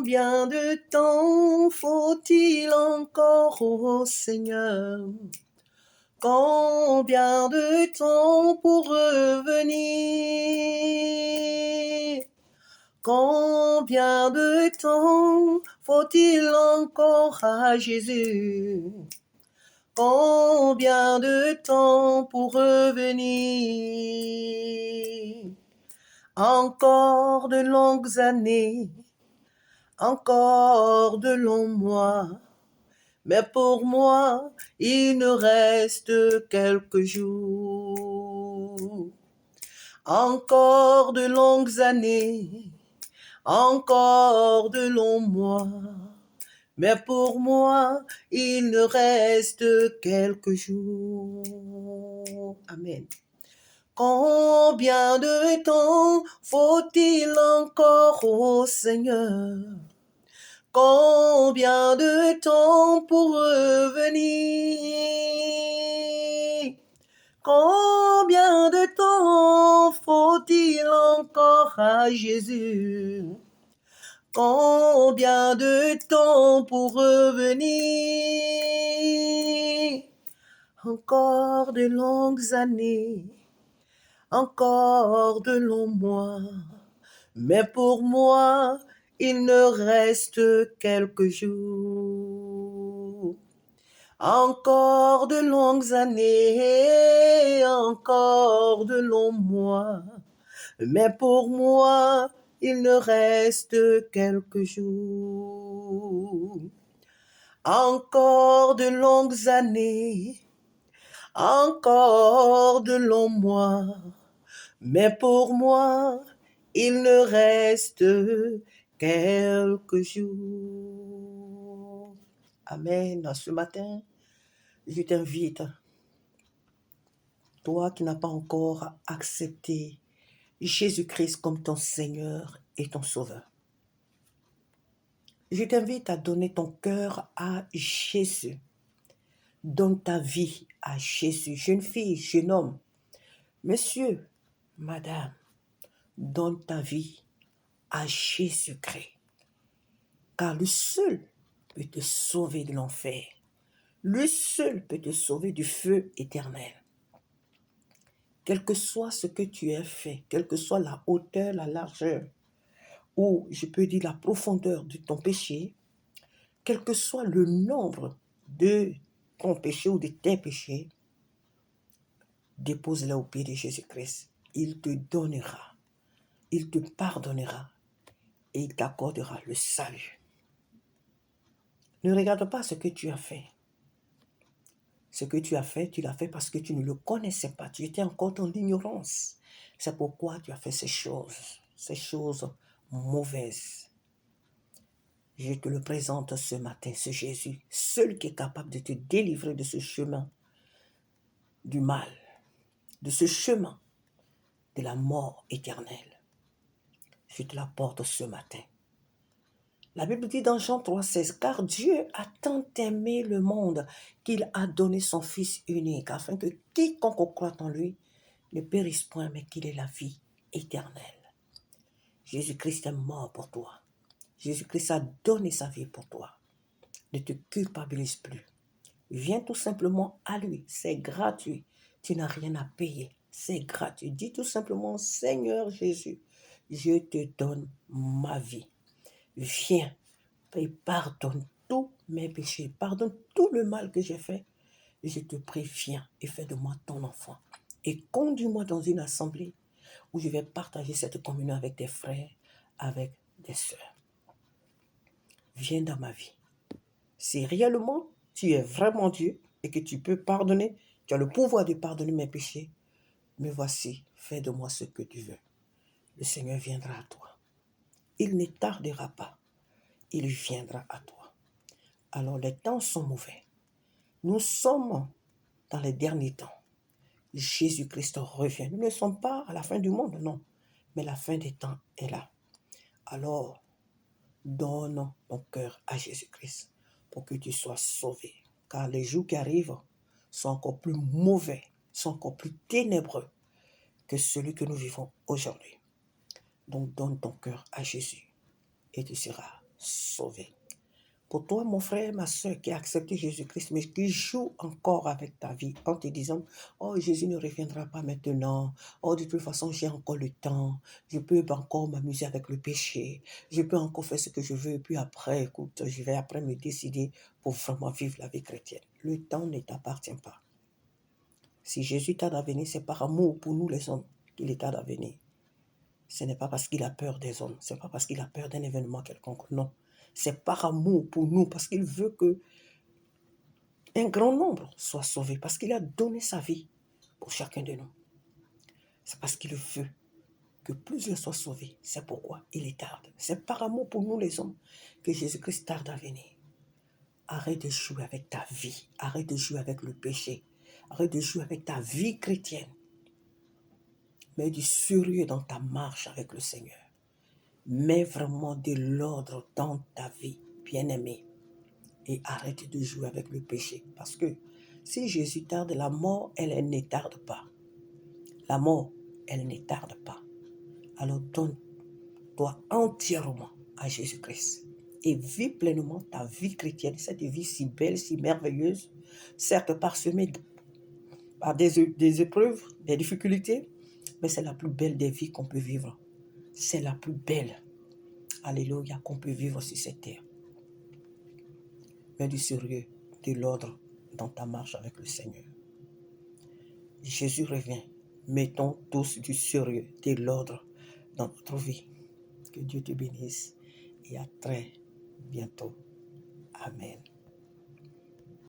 Combien de temps faut-il encore au Seigneur? Combien de temps pour revenir? Combien de temps faut-il encore à Jésus? Combien de temps pour revenir? Encore de longues années, encore de longs mois, mais pour moi, il ne reste quelques jours. Encore de longues années, encore de longs mois, mais pour moi, il ne reste quelques jours. Amen. Combien de temps faut-il encore au Seigneur? Combien de temps pour revenir? Combien de temps faut-il encore à Jésus? Combien de temps pour revenir? Encore de longues années, encore de longs mois, mais pour moi, il ne reste quelques jours. Encore de longues années, encore de longs mois, mais pour moi, il ne reste quelques jours. Encore de longues années, encore de longs mois, mais pour moi, il ne reste quelques jours. Amen. Ce matin, je t'invite, toi qui n'as pas encore accepté Jésus-Christ comme ton Seigneur et ton Sauveur. Je t'invite à donner ton cœur à Jésus. Donne ta vie à Jésus. Jeune fille, jeune homme, monsieur, madame, donne ta vie à Jésus-Christ. Car le seul peut te sauver de l'enfer. Le seul peut te sauver du feu éternel. Quel que soit ce que tu as fait, quelle que soit la hauteur, la largeur, ou je peux dire la profondeur de ton péché, quel que soit le nombre de ton péché ou de tes péchés, dépose-les au pied de Jésus-Christ. Il te donnera, il te pardonnera et il t'accordera le salut. Ne regarde pas ce que tu as fait. Ce que tu as fait, tu l'as fait parce que tu ne le connaissais pas. Tu étais encore dans l'ignorance. C'est pourquoi tu as fait ces choses mauvaises. Je te le présente ce matin, ce Jésus, seul qui est capable de te délivrer de ce chemin du mal, de ce chemin de la mort éternelle. Je te l'apporte ce matin. La Bible dit dans Jean 3,16, « Car Dieu a tant aimé le monde qu'il a donné son Fils unique, afin que quiconque croit en lui ne périsse point, mais qu'il ait la vie éternelle. » Jésus-Christ est mort pour toi. Jésus-Christ a donné sa vie pour toi. Ne te culpabilise plus. Viens tout simplement à lui. C'est gratuit. Tu n'as rien à payer. C'est gratuit. Dis tout simplement, « Seigneur Jésus, je te donne ma vie. Viens et pardonne tous mes péchés. Pardonne tout le mal que j'ai fait. Et je te prie, viens et fais de moi ton enfant. Et conduis-moi dans une assemblée où je vais partager cette communion avec des frères, avec des sœurs. Viens dans ma vie. Si réellement tu es vraiment Dieu et que tu peux pardonner, tu as le pouvoir de pardonner mes péchés, me voici, fais de moi ce que tu veux. Le Seigneur viendra à toi. Il ne tardera pas. Il viendra à toi. Alors les temps sont mauvais. Nous sommes dans les derniers temps. Jésus-Christ revient. Nous ne sommes pas à la fin du monde, non. Mais la fin des temps est là. Alors, donne ton cœur à Jésus-Christ pour que tu sois sauvé. Car les jours qui arrivent sont encore plus mauvais, sont encore plus ténébreux que celui que nous vivons aujourd'hui. Donc, donne ton cœur à Jésus et tu seras sauvé. Pour toi, mon frère, ma soeur, qui a accepté Jésus-Christ, mais qui joue encore avec ta vie en te disant, oh, Jésus ne reviendra pas maintenant. Oh, de toute façon, j'ai encore le temps. Je peux encore m'amuser avec le péché. Je peux encore faire ce que je veux. Et puis après, écoute, je vais après me décider pour vraiment vivre la vie chrétienne. Le temps ne t'appartient pas. Si Jésus tarde à venir, c'est par amour pour nous les hommes qu'il est tarde à venir. Ce n'est pas parce qu'il a peur des hommes. Ce n'est pas parce qu'il a peur d'un événement quelconque. Non. C'est par amour pour nous, parce qu'il veut que un grand nombre soit sauvé, parce qu'il a donné sa vie pour chacun de nous. C'est parce qu'il veut que plusieurs soient sauvés. C'est pourquoi il est tarde. C'est par amour pour nous les hommes que Jésus-Christ tarde à venir. Arrête de jouer avec ta vie. Arrête de jouer avec le péché. Arrête de jouer avec ta vie chrétienne. Mets du sérieux dans ta marche avec le Seigneur. Mets vraiment de l'ordre dans ta vie, bien-aimé. Et arrête de jouer avec le péché. Parce que si Jésus tarde, la mort, elle ne tarde pas. La mort, elle ne tarde pas. Alors donne-toi entièrement à Jésus-Christ. Et vis pleinement ta vie chrétienne, cette vie si belle, si merveilleuse, certes parsemée par des épreuves, des difficultés, mais c'est la plus belle des vies qu'on peut vivre. C'est la plus belle, alléluia, qu'on peut vivre sur cette terre. Mets du sérieux, de l'ordre dans ta marche avec le Seigneur. Jésus revient. Mettons tous du sérieux, de l'ordre dans notre vie. Que Dieu te bénisse et à très bientôt. Amen.